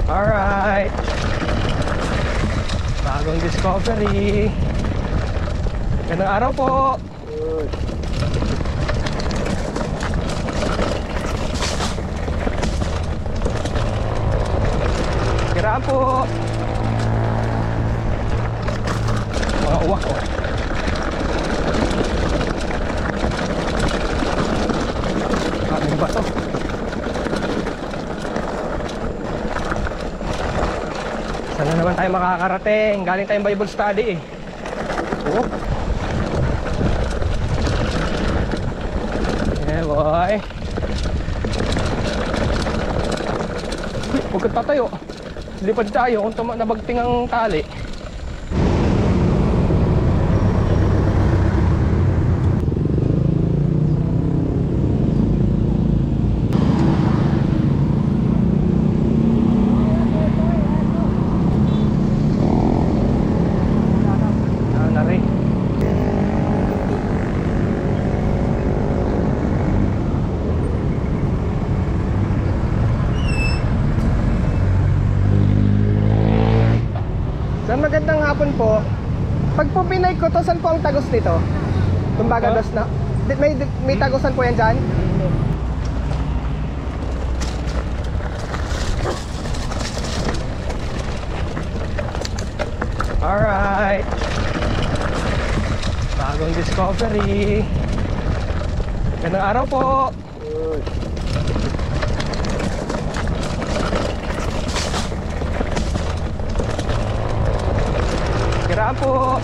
Alright, bagong discovery. Gandang araw po. Kiraan po. Mga uwak ko. Ano ba to? Sana naman tayo makakarating. Galing tayong Bible study eh. Oh. Yeah boy. Uy, huwag kang tatayo. Lipad tayo kung nabagting ang tali. Magandang hapon po. Pag po pinay ko to, saan po ang tagos nito? Kumbaga dos na. May tagosan po yan dyan? Alright, bagong discovery. Gandang araw po. Kiraan po.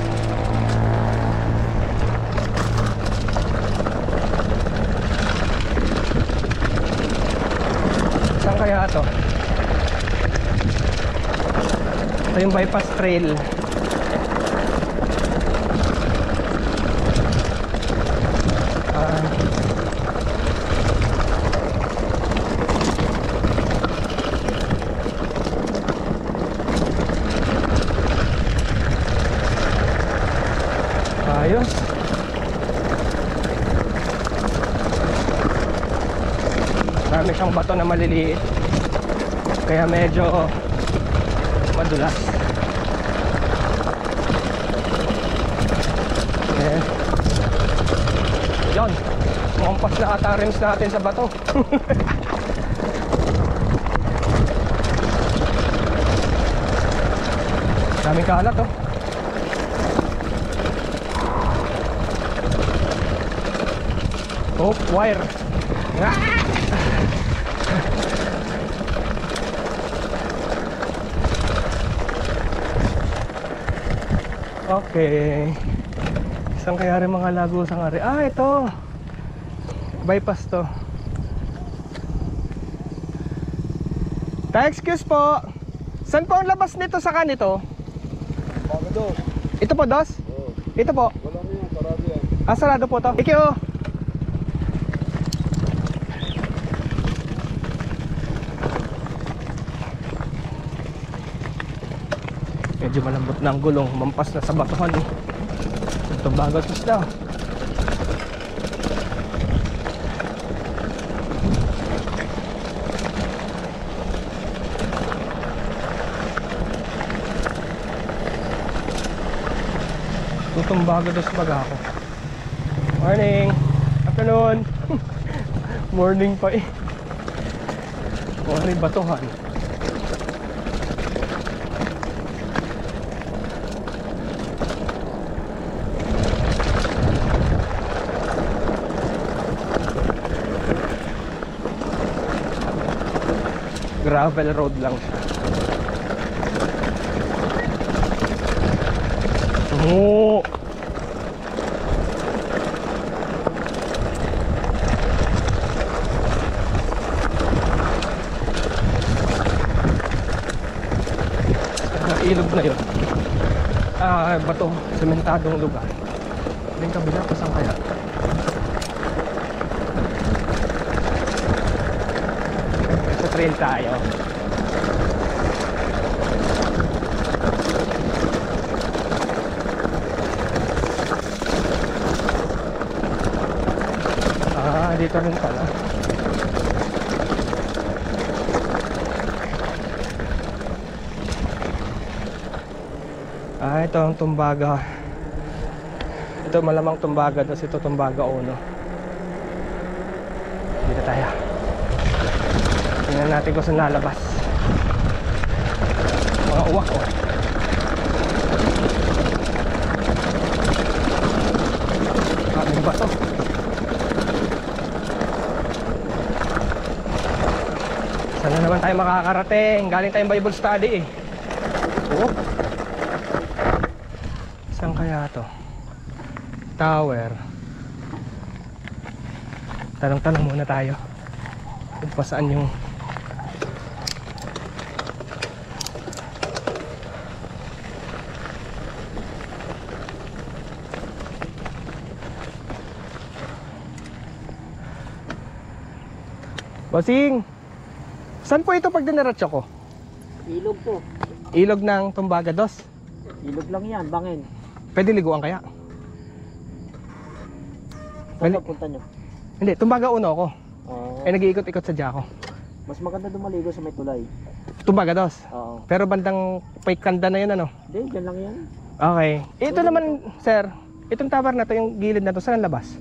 Saan kaya ito? Ito yung bypass trail. Ayos. Marami siyang bato na maliliit, kaya medyo madulas. Ayan. Yun, kumampas na ata rims natin sa bato. Daming kalat oh. Oh, wire. Okay. Saan kaya rin mga lagusang ari? Ah, ito. Bypass to. Excuse po. Saan po ang labas nito sa kanito? Ito po, dos? Ito po. Wala na yan, sarado yan. Ah, sarado po to. Ikyo. Medyo malambot na ang gulong, mampas na sa batuhan eh. Ito bagal to sila. Tutumbaga to sa baga ako. Morning, afternoon. Morning pa eh. Morning batuhan. Gravel road lang siya. Oh. Ilog na yun. Bato, sementadong lugar. Yung kabila, pasang kaya? Sa trail tayo. Dito rin pala. Ah, ito ang Tumbaga. Ito malamang Tumbaga, tapos ito Tumbaga Uno. Dito tayo. Tingnan natin kung saan lalabas. Mga uwak oh. Ano ba to? Saan na naman tayo makakarating? Galing tayong Bible study eh. Oh. Saan kaya to? Tower. Tanong-tanong muna tayo kung pa saan yung Bossing, saan po ito pag diniretso ko? Ilog po. Ilog ng Tumbaga Dos. Ilog lang yan, bangin. Pwede liguan kaya? Saan punta nyo? Hindi, Tumbaga Uno ako. Oo. Eh nag-iikot-ikot sa Jaco. Mas maganda dumaligo sa may tulay. Tumbaga Dos. Oo. Pero bandang Paikanda na yun ano? Hindi, dyan lang yan. Okay. Ito naman, sir. Itong tower na to, yung gilid na to, saan ang labas?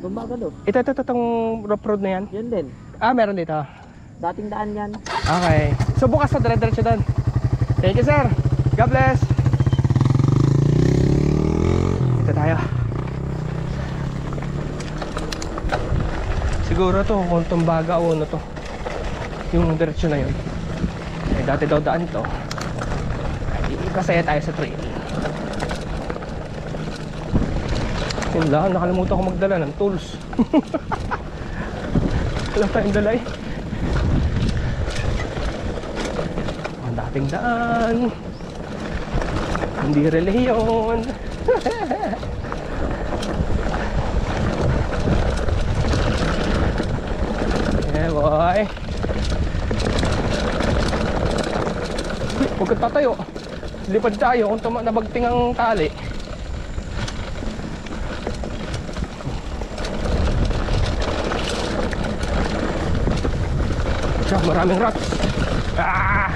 Tumbaga do. Ito, itong rough road na yan? Yan din. Ah, meron dito. Dating daan yan. Okay. So bukas na dire-diretso doon. Thank you, sir. God bless. Ito tayo. Siguro to kung Tumbaga Uno to. Yung diretso na yun. Eh, dati daw daan to. Kasaya tayo sa trail. Yun lang, nakalimutan ko magdala ng tools. Alam tayong dala eh. Ang dating daan. Hindi reliyon. Yeah boy. Huwag ka tatayo. Lipad tayo kung nabagting ang tali. Maraming rats. Ah!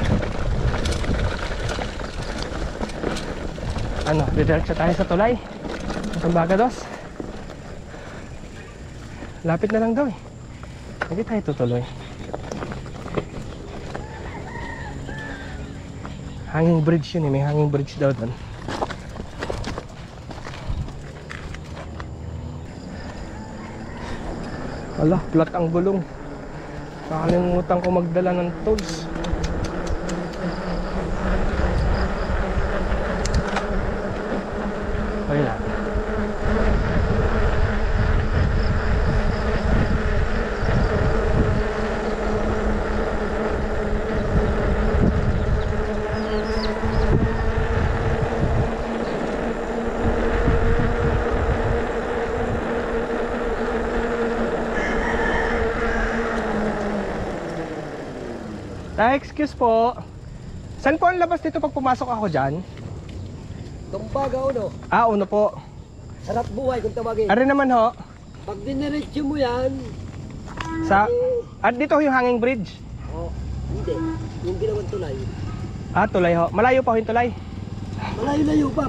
Ano, didiretso tayo sa tulay. Tumbaga Dos. Lapit na lang daw eh. Hindi tayo tutuloy. Hanging bridge yun eh. May hanging bridge daw doon. Ala, flat ang gulong. Nakalimutan ko magdala ng tools. Ayun na. Excuse po. Saan po ang labas dito pag pumasok ako dyan? Tumbaga Uno. Ah, Uno po. Sarap buhay kung tawagin. Ari naman ho. Pag diniretso mo yan, Sa... At dito yung hanging bridge. oh, hindi. Yung ginawang tulay. Ah, tulay ho. Malayo pa ho yung tulay. Malayo-layo pa.